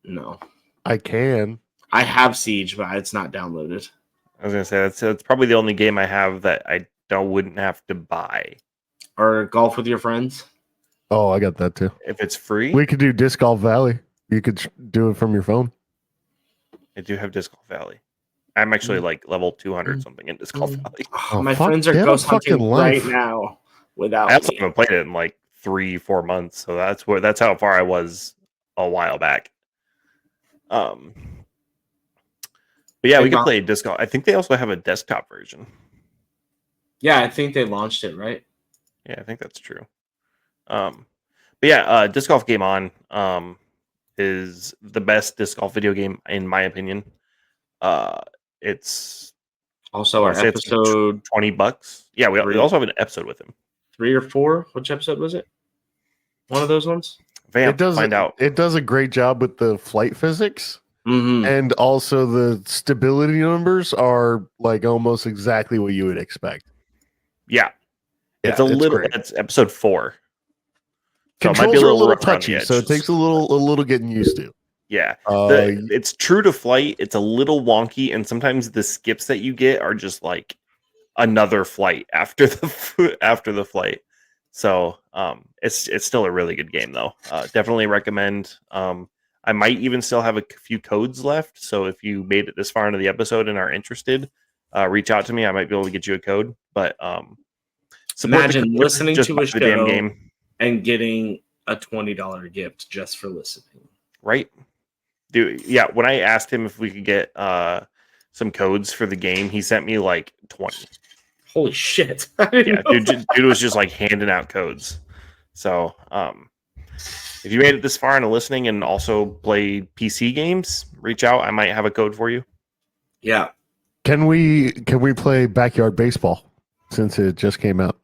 No. I can. I have Siege, but it's not downloaded. I was gonna say that's probably the only game I have that I wouldn't have to buy. Or Golf with Your Friends. Oh, I got that too. If it's free, we could do Disc Golf Valley. You could do it from your phone. I do have Disc Golf Valley. I'm actually like level 200 something in Disc Golf Valley. My friends are ghost hunting right now without I also haven't played it in like 3-4 months, so that's how far I was a while back. But yeah, we could play Disc Golf. I think they also have a desktop version. Yeah, I think they launched it, right? Yeah, I think that's true. But yeah, Disc Golf Game On is the best disc golf video game in my opinion. It's also our episode $20. Yeah, we also have an episode with him. 3 or 4. Which episode was it? One of those ones. It does a great job with the flight physics, and also the stability numbers are like almost exactly what you would expect. Yeah, it's little. Great. It's episode 4. So Controls it might be a little touchy, so it takes a little getting used to. Yeah, it's true to flight. It's a little wonky, and sometimes the skips that you get are just like another flight after the flight. So it's still a really good game though. Definitely recommend. I might even still have a few codes left. So if you made it this far into the episode and are interested, reach out to me. I might be able to get you a code. But imagine listening to a show game and getting a $20 gift just for listening. Right. Dude, yeah, when I asked him if we could get some codes for the game, he sent me like 20. Holy shit. Yeah, dude was just like handing out codes. So if you made it this far into listening and also play PC games, reach out. I might have a code for you. Yeah. Can we play Backyard Baseball since it just came out?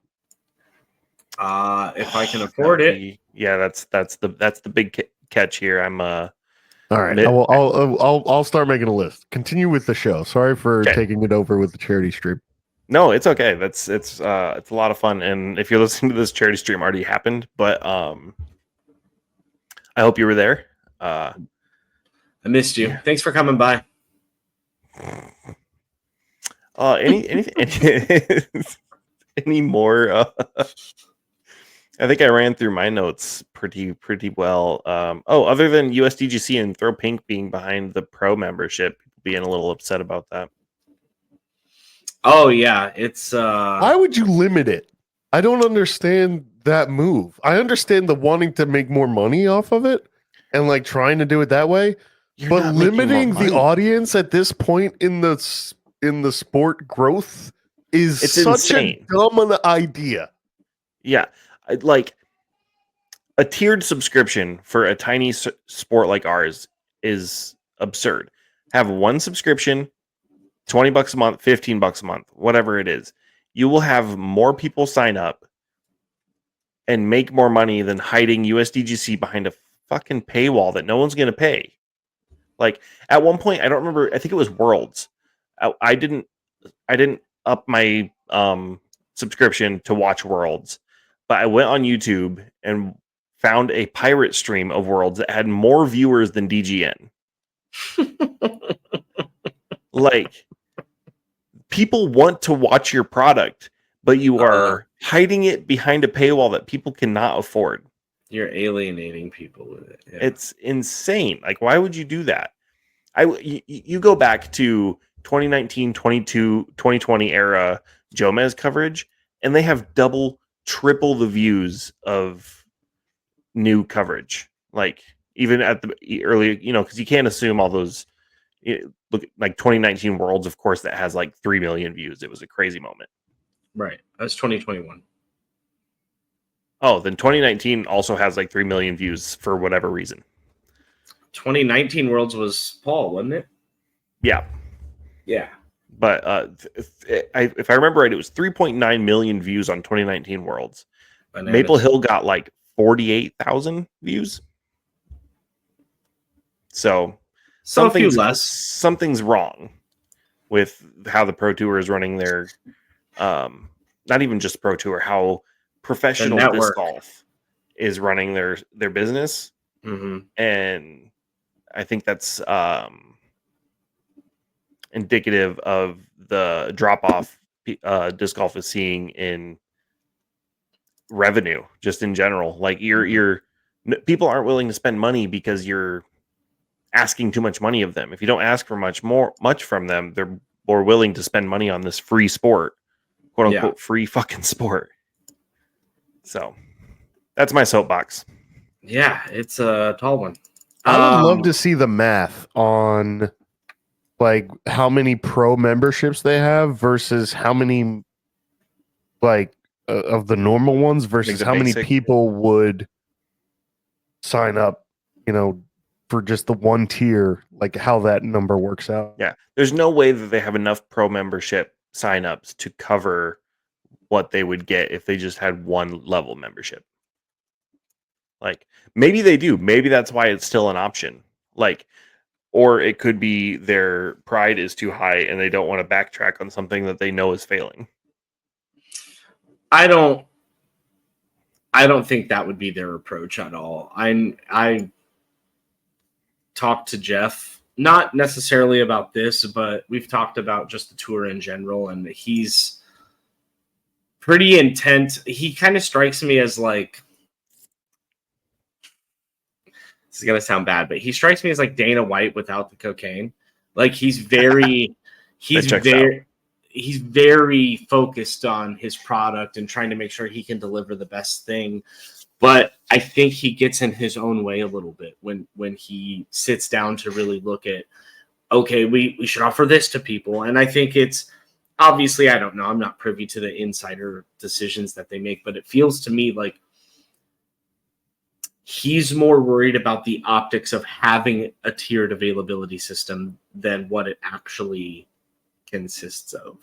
If I can afford it. Yeah, that's the catch here. I'm all right. I'll start making a list. Continue with the show. Sorry for taking it over with the charity stream. No, it's okay. It's a lot of fun. And if you're listening to this, charity stream already happened, but I hope you were there. I missed you. Yeah. Thanks for coming by. Any more? I think I ran through my notes pretty well. Other than USDGC and Throw Pink being behind the pro membership, being a little upset about that. Oh yeah, it's why would you limit it? I don't understand that move. I understand the wanting to make more money off of it and like trying to do it that way, but limiting the audience at this point in the sport growth is such insane. A dumb idea. Yeah, like a tiered subscription for a tiny sport like ours is absurd. Have one subscription, $20 a month, $15 a month, whatever it is. You will have more people sign up and make more money than hiding USDGC behind a fucking paywall that no one's going to pay. Like at one point, I don't remember. I think it was Worlds. I didn't up my subscription to watch Worlds, but I went on YouTube and found a pirate stream of Worlds that had more viewers than DGN. Like, people want to watch your product, but you are hiding it behind a paywall that people cannot afford. You're alienating people with it. Yeah. It's insane. Like, why would you do that? You go back to 2019, 2020 era Jomez coverage, and they have double, triple the views of new coverage. Like, even at the early, because you can't assume all those. Look, like 2019 Worlds, of course, that has like 3 million views. It was a crazy moment. Right. That's 2021. Oh, then 2019 also has like 3 million views for whatever reason. 2019 Worlds was Paul, wasn't it? Yeah. Yeah. But if I remember right, it was 3.9 million views on 2019 Worlds. Bananas. Maple Hill got like 48,000 views. So something's wrong with how the Pro Tour is running their, not even just Pro Tour, how professional disc golf is running their business. Mm-hmm. And I think that's indicative of the drop off disc golf is seeing in revenue, just in general. Like people aren't willing to spend money because you're asking too much money of them. If you don't ask for much from them, they're more willing to spend money on this free sport, quote unquote, free fucking sport. So that's my soapbox. Yeah, it's a tall one. I would love to see the math on like how many pro memberships they have versus how many like of the normal ones versus how many people would sign up, for just the one tier, like how that number works out. Yeah. There's no way that they have enough pro membership signups to cover what they would get if they just had one level membership. Like, maybe they do. Maybe that's why it's still an option. Like, or it could be their pride is too high and they don't want to backtrack on something that they know is failing. I don't think that would be their approach at all. I talked to Jeff, not necessarily about this, but we've talked about just the tour in general, and he's pretty intent. He kind of strikes me as like, this is going to sound bad, but he strikes me as like Dana White without the cocaine. Like he's very focused on his product and trying to make sure he can deliver the best thing. But I think he gets in his own way a little bit when he sits down to really look at, okay, we should offer this to people. And I think it's obviously, I don't know, I'm not privy to the insider decisions that they make, but it feels to me like he's more worried about the optics of having a tiered availability system than what it actually consists of.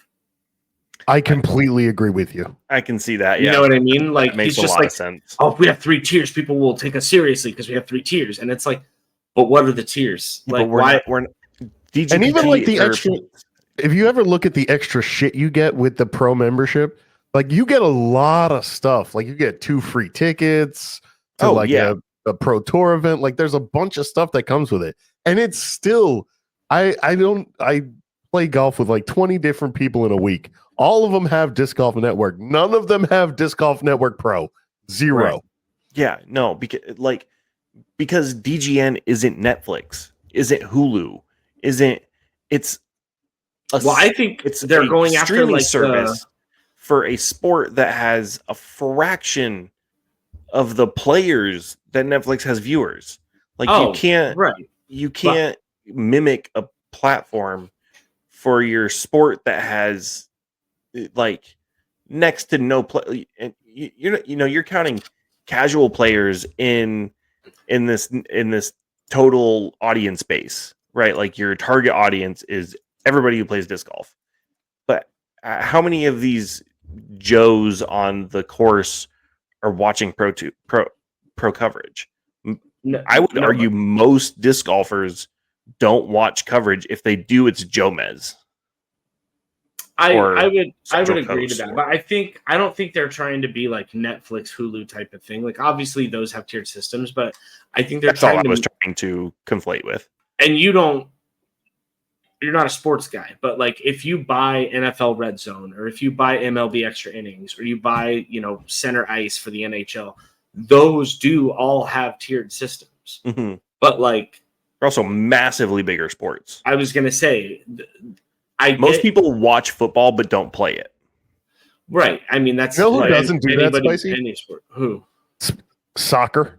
I completely agree with you. I can see that. You Yeah. know what I mean? Like That makes he's a just lot like, of sense. oh, if we have 3 tiers, people will take us seriously because we have 3 tiers. And it's like, but what are the tiers? Yeah, Like but why? we're not DGPT, And even like the or- extra, if you ever look at the extra shit you get with the pro membership, like you get a lot of stuff. Like you get 2 free tickets to a pro tour event. Like there's a bunch of stuff that comes with it. And it's still, I play golf with like 20 different people in a week. All of them have Disc Golf Network. None of them have Disc Golf Network Pro. 0. Right. Yeah, no, because DGN isn't Netflix, isn't Hulu, it's I think they're a going after streaming like service for a sport that has a fraction of the players that Netflix has viewers. Like you can't mimic a platform for your sport that has like next to no play. And you're counting casual players in this total audience base, right? Like your target audience is everybody who plays disc golf. But how many of these Joes on the course are watching pro coverage? I would argue most disc golfers don't watch coverage. If they do, it's Joe Mez. I would agree Coast, to that, but I don't think they're trying to be like Netflix, Hulu type of thing. Like obviously those have tiered systems, but I think that's all I was trying to conflate with. And you're not a sports guy, but like if you buy NFL Red Zone or if you buy MLB Extra Innings or you buy Center Ice for the NHL, those do all have tiered systems. Mm-hmm. But like they're also massively bigger sports. I was gonna say. Most people watch football but don't play it. Right. I mean, that's who doesn't do that, Spicy? Any sport. Who? Soccer.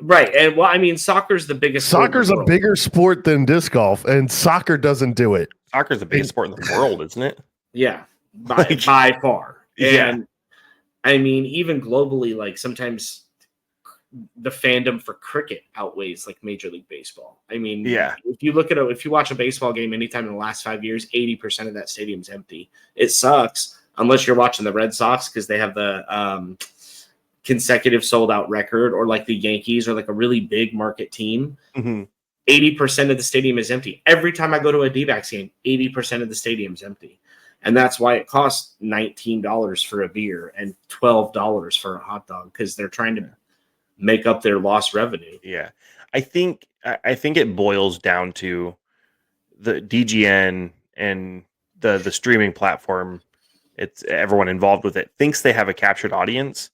Right. And well, I mean, soccer's the biggest. Soccer's a bigger sport than disc golf, and soccer doesn't do it. Soccer's the biggest sport in the world, isn't it? Yeah, by far. And I mean, even globally, like sometimes the fandom for cricket outweighs like Major League Baseball. I mean, if you watch a baseball game anytime in the last 5 years, 80% of that stadium's empty. It sucks unless you're watching the Red Sox because they have the consecutive sold out record, or like the Yankees or like a really big market team. Mm-hmm. 80% of the stadium is empty. Every time I go to a D-backs game, 80% of the stadium's empty. And that's why it costs $19 for a beer and $12 for a hot dog, because they're trying to make up their lost revenue. Yeah. I think it boils down to the DGN and the streaming platform. It's everyone involved with it thinks they have a captured audience,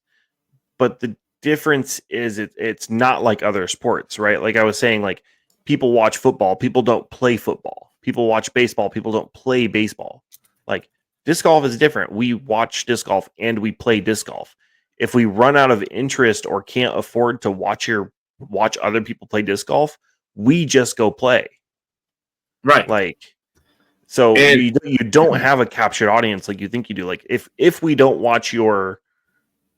but the difference is it's not like other sports, right? Like I was saying, like people watch football, people don't play football. People watch baseball, people don't play baseball. Like disc golf is different. We watch disc golf and we play disc golf. If we run out of interest or can't afford to watch other people play disc golf, we just go play. Right. Like, so you don't have a captured audience like you think you do. Like if we don't watch your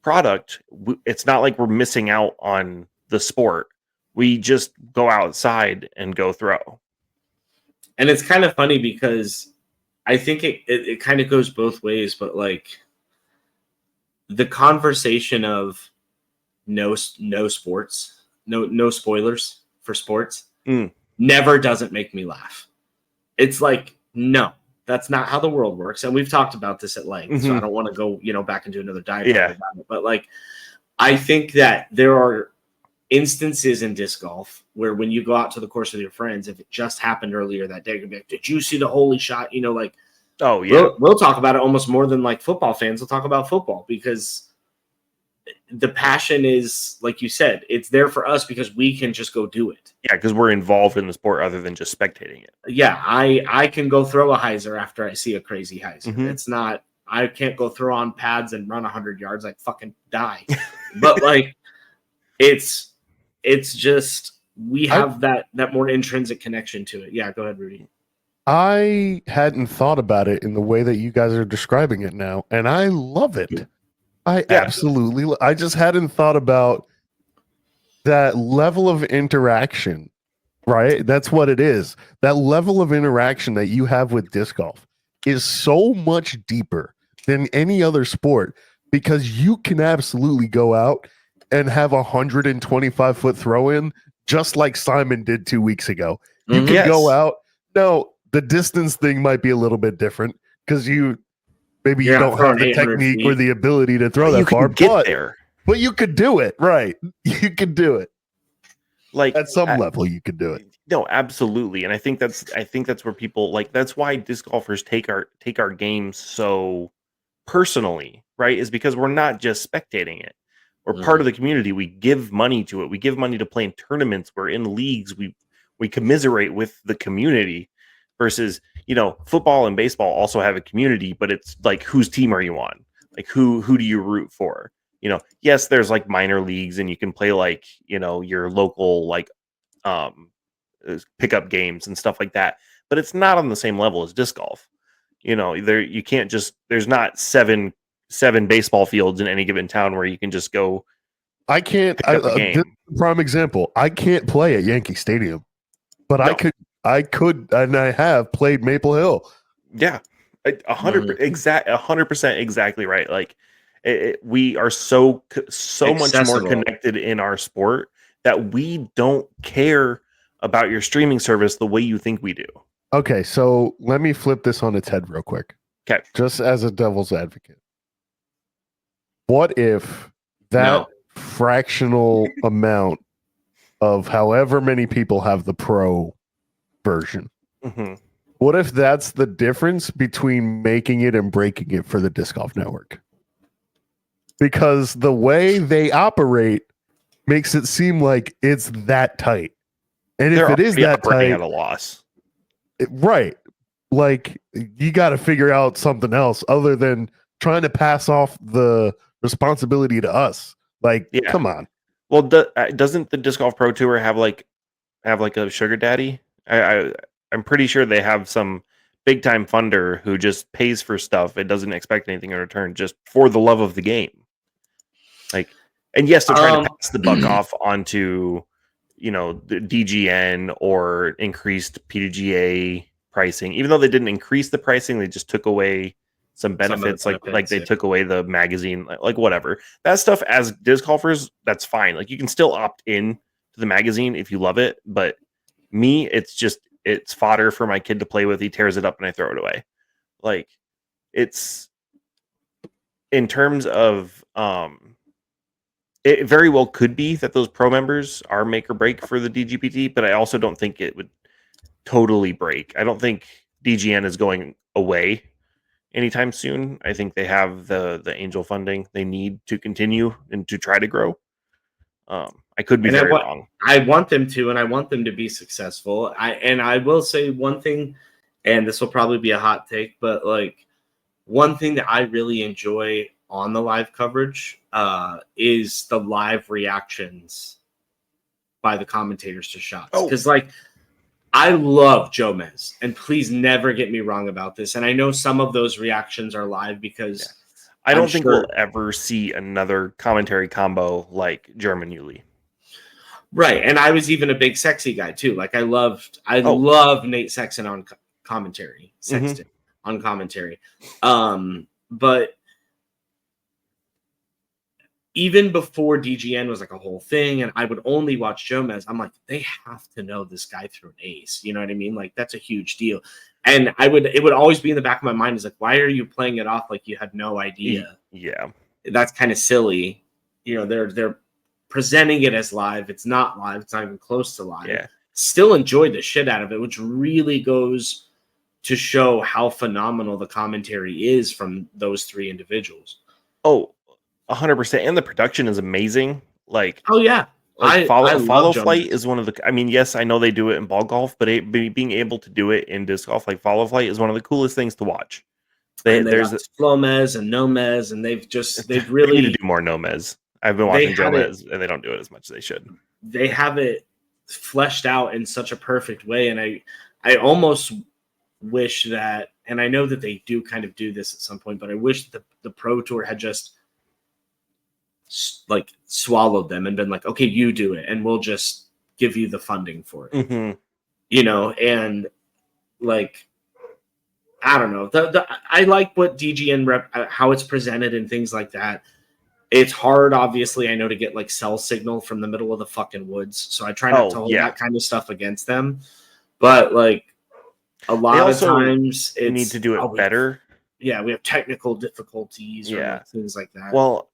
product, it's not like we're missing out on the sport. We just go outside and go throw. And it's kind of funny because I think it kind of goes both ways, but like the conversation of no sports, no spoilers for sports never doesn't make me laugh. It's like, no, that's not how the world works. And we've talked about this at length, so I don't want to go, back into another diatribe about it. But like, I think that there are instances in disc golf where when you go out to the course with your friends, if it just happened earlier that day, you're gonna be like, did you see the holy shot? Like, oh yeah, we'll talk about it almost more than like football fans will talk about football, because the passion is, like you said, it's there for us because we can just go do it. Yeah, because we're involved in the sport other than just spectating it. Yeah, I can go throw a hyzer after I see a crazy hyzer. Mm-hmm. It's not, I can't go throw on pads and run 100 yards, like fucking die. But like, it's just, we have that more intrinsic connection to it. Yeah, go ahead, Rudy. I hadn't thought about it in the way that you guys are describing it now, and I love it. Absolutely. I just hadn't thought about that level of interaction, right? That's what it is. That level of interaction that you have with disc golf. is so much deeper than any other sport because you can absolutely go out and have a 125-foot throw in just like Simon did 2 weeks ago. You can go out. No, the distance thing might be a little bit different because you don't have the technique or the ability to throw that far. Get there. But you could do it, right? You could do it. Like at some level, you could do it. No, absolutely, and I think that's where people like. That's why disc golfers take our games so personally, right? Is because we're not just spectating it. We're part of the community. We give money to it. We give money to play in tournaments. We're in leagues. We commiserate with the community. Versus, football and baseball also have a community, but it's like, whose team are you on? Like, who do you root for? Yes, there's like minor leagues, and you can play like your local like pickup games and stuff like that, but it's not on the same level as disc golf. You can't just, there's not seven baseball fields in any given town where you can just go. I can't. Prime example. I can't play at Yankee Stadium, but no. I could, and I have played Maple Hill. Yeah, 100% exactly right. Like we are so much more connected in our sport that we don't care about your streaming service the way you think we do. Okay, so let me flip this on its head real quick. Okay, just as a devil's advocate, what if that fractional amount of however many people have the pro version? Mm-hmm. What if that's the difference between making it and breaking it for the Disc Golf Network? Because the way they operate makes it seem like it's that tight. And if it is that tight, at a loss. Right. Like, you got to figure out something else other than trying to pass off the responsibility to us. Like, come on. Well, doesn't the Disc Golf Pro Tour have like a sugar daddy? I'm pretty sure they have some big time funder who just pays for stuff and doesn't expect anything in return, just for the love of the game. Like, and yes, they're trying to pass the buck off onto the DGN or increased PDGA pricing. Even though they didn't increase the pricing, they just took away some benefits, like they took away the magazine, like whatever. That stuff, as disc golfers, that's fine. Like, you can still opt in to the magazine if you love it, but me, it's fodder for my kid to play with. He tears it up and I throw it away. Like, it's in terms of it very well could be that those pro members are make or break for the DGPT, but I also don't think it would totally break. I don't think DGN is going away anytime soon. I think they have the angel funding they need to continue and to try to grow. I could be very wrong. I want them to, and I want them to be successful. I will say one thing, and this will probably be a hot take, but like, one thing that I really enjoy on the live coverage is the live reactions by the commentators to shots. Because I love Jomez, and please never get me wrong about this. And I know some of those reactions are live because I don't think we'll ever see another commentary combo like German Yuli. Right. And I was even a big Sexy guy too. Like, I love Nate Sexton on commentary. On commentary. But even before DGN was like a whole thing, and I would only watch Jomez, I'm like, they have to know this guy threw an ace. You know what I mean? Like, that's a huge deal. And it would always be in the back of my mind, is like, why are you playing it off like you had no idea? Yeah. That's kind of silly. They're presenting it as live. It's not live. It's not even close to live. Yeah. Still enjoyed the shit out of it, which really goes to show how phenomenal the commentary is from those three individuals. 100%. And the production is amazing. Like, Follow Flight is one of the, I mean, yes, I know they do it in ball golf, but being able to do it in disc golf, like Follow Flight, is one of the coolest things to watch. There's Flomez and Nomez, and they've really need to do more Nomez. I've been watching Jomez, and they don't do it as much as they should. They have it fleshed out in such a perfect way, and I almost wish that, and I know that they do kind of do this at some point, but I wish the Pro Tour had just like swallowed them and been like, okay, you do it, and we'll just give you the funding for it. Mm-hmm. And like, I don't know. I like what DGN how it's presented and things like that. It's hard, obviously, I know, to get like cell signal from the middle of the fucking woods. So I try not to hold that kind of stuff against them. But like a lot of times you need to do it better. We have technical difficulties or like things like that. Well,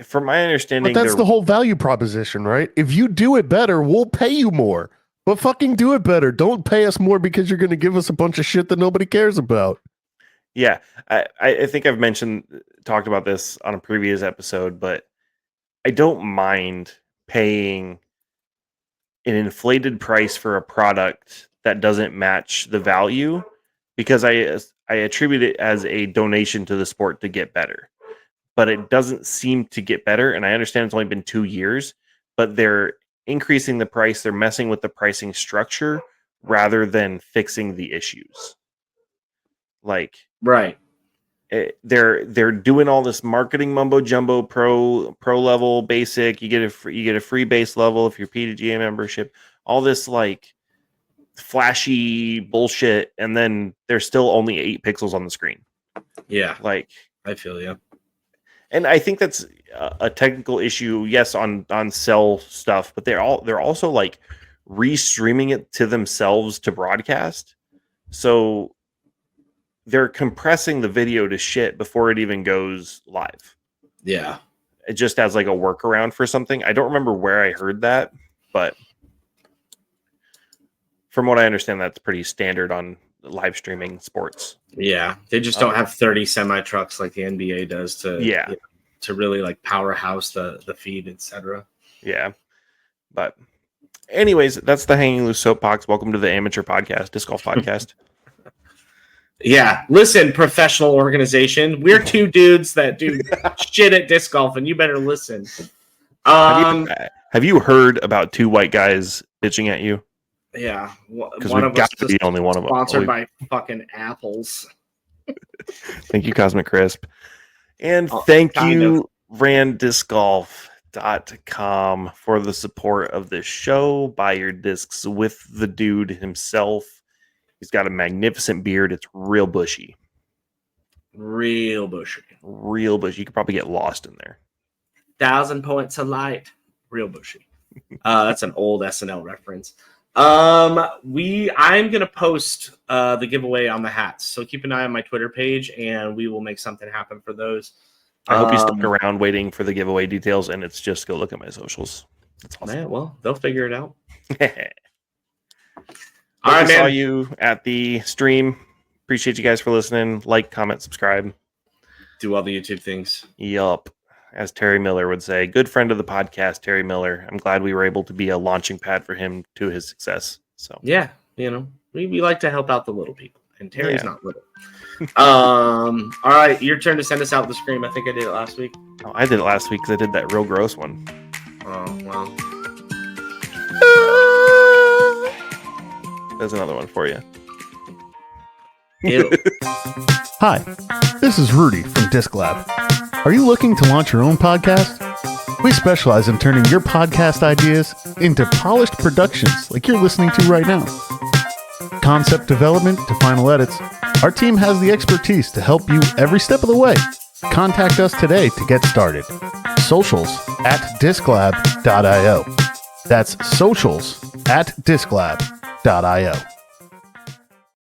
from my understanding, but that's the whole value proposition, right? If you do it better, we'll pay you more. But fucking do it better. Don't pay us more because you're going to give us a bunch of shit that nobody cares about. Yeah, I think I've talked about this on a previous episode, but I don't mind paying an inflated price for a product that doesn't match the value, because I attribute it as a donation to the sport to get better. But it doesn't seem to get better, and I understand it's only been 2 years, but they're increasing the price, they're messing with the pricing structure rather than fixing the issues. Like, right. They're doing all this marketing mumbo jumbo, pro level, basic, you get a free base level if you're PGA membership, all this like flashy bullshit, and then there's still only 8 pixels on the screen. Yeah. Like, I feel you. And I think that's a technical issue, yes, on cell stuff, but they're also like restreaming it to themselves to broadcast. So they're compressing the video to shit before it even goes live. Yeah. It just as like a workaround for something. I don't remember where I heard that, but from what I understand, that's pretty standard on live streaming sports. Yeah, they just don't have 30 semi trucks like the NBA does to to really like powerhouse the feed, etc. Yeah, but anyways, that's the Hanging Loose Soapbox. Welcome to the amateur podcast, disc golf podcast. Yeah, listen, professional organization. We're 2 dudes that do shit at disc golf, and you better listen. Have you heard about 2 white guys bitching at you? Yeah, because we've got to be only one of them. Sponsored by fucking apples. Thank you, Cosmic Crisp. And thank you, RandDiscGolf.com, for the support of this show. Buy your discs with the dude himself. He's got a magnificent beard. It's real bushy. Real bushy. Real bushy. You could probably get lost in there. 1,000 points of light. Real bushy. That's an old SNL reference. I'm gonna post the giveaway on the hats, so keep an eye on my Twitter page and we will make something happen for those. I hope you stuck around waiting for the giveaway details, and it's just go look at my socials. That's awesome. Man, well, they'll figure it out. All right, man. Saw you at the stream. Appreciate you guys for listening. Like, comment, subscribe, do all the YouTube things. Yup. As Terry Miller would say, good friend of the podcast, Terry Miller. I'm glad we were able to be a launching pad for him to his success. So yeah, we like to help out the little people, and Terry's not little. All right, your turn to send us out the scream. I think I did it last week. Oh, I did it last week because I did that real gross one. Oh well. There's another one for you. Ew. Hi, this is Rudy from Disc Lab. Are you looking to launch your own podcast? We specialize in turning your podcast ideas into polished productions like you're listening to right now. Concept development to final edits, our team has the expertise to help you every step of the way. Contact us today to get started. Socials@disclab.io. That's socials@disclab.io.